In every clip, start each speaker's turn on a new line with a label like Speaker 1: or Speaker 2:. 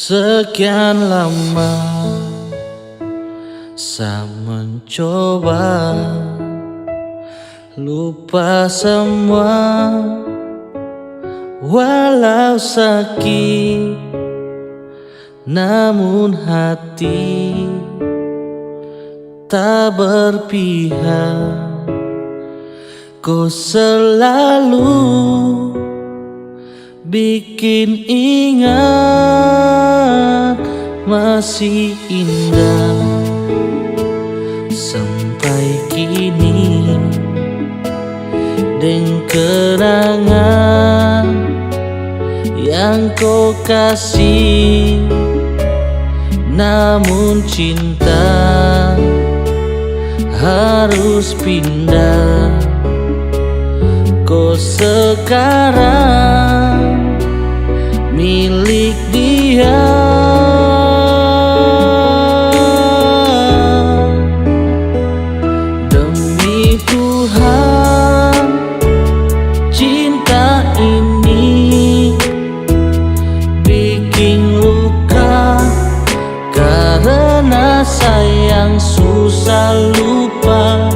Speaker 1: Sekian lama saya mencoba lupa semua, walau sakit, namun hati tak berpihak. Kau selalu bikin ingat masih indah sampai kini, dengan kenangan yang kau kasih. Namun cinta harus pindah. Kau sekarang milik dia. Demi Tuhan, cinta ini bikin luka, karena sayang susah lupa.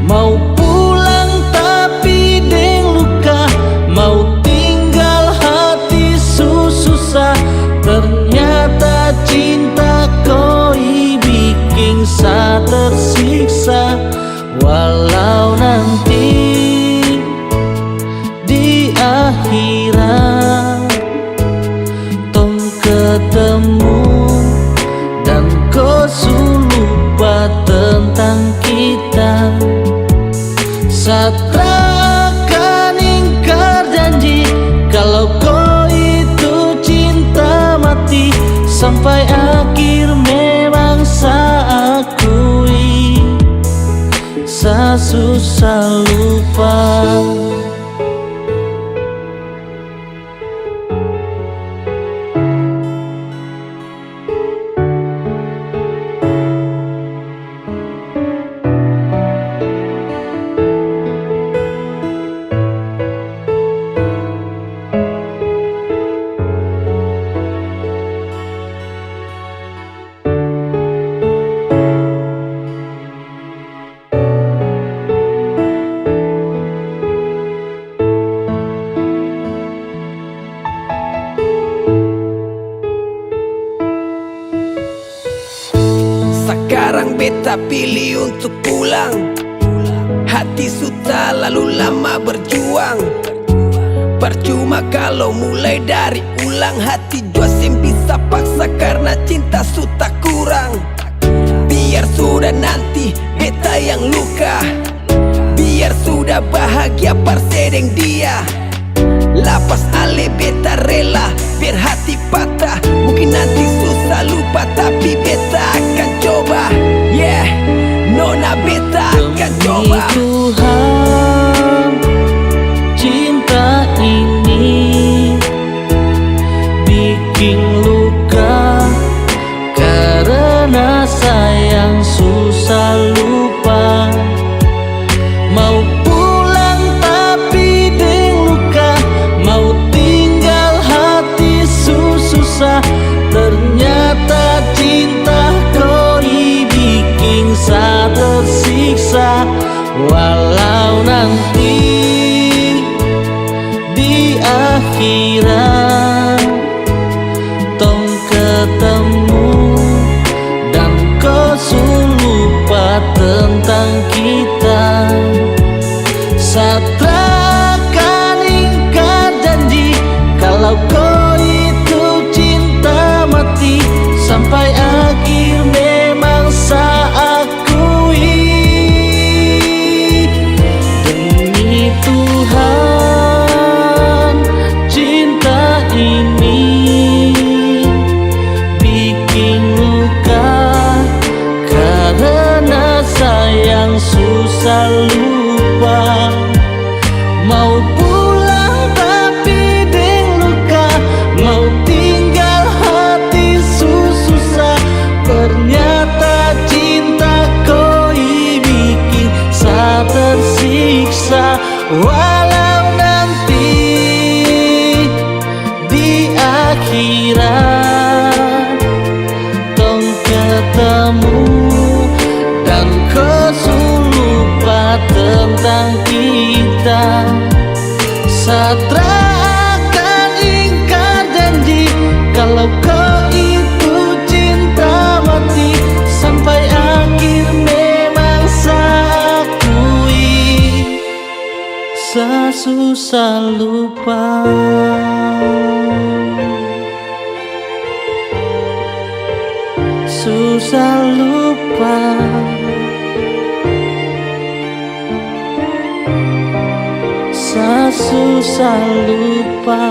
Speaker 1: Mau pulang tapi deng luka, mau tinggal hati susah. Ternyata cinta koi bikin sa tersiksa. Walau nanti di akhirat tong ketemu dan kau lupa tentang kita. Satrakan ingkar janji kalau kau itu cinta mati. Sampai akhir memang saya akui, saya susah lupa.
Speaker 2: Sekarang beta pilih untuk pulang. Hati sudah lalu lama berjuang. Percuma kalau mulai dari ulang. Hati jua sem bisa paksa karena cinta sudah kurang. Biar sudah nanti beta yang luka, biar sudah bahagia persedeng dia. Lapas ale beta rela biar hati patah. Mungkin nanti susah lupa tapi beta akan coba. Yeah, nona beta akan coba.
Speaker 1: Demi Tuhan, cinta ini bikin luka, karena sayang susah lupa. Mau pulang tapi deng luka, mau tinggal hati susah. Ternyata cinta koi bikin sa tersiksa. Walau nanti di akhirat tong ketemu dan kau lupa tentang kita. Satrakan ingkar janji kalau kau itu cinta mati. Sampai akhir memang saya akui. Demi Tuhan, cinta ini bikin luka, karena sayang susah lupa. Mau pulang tapi deng luka, mau tinggal hati susah. Ternyata cinta koi bikin sa tersiksa. Walau nanti di akhirat susah lupa. Susah lupa. Susah lupa.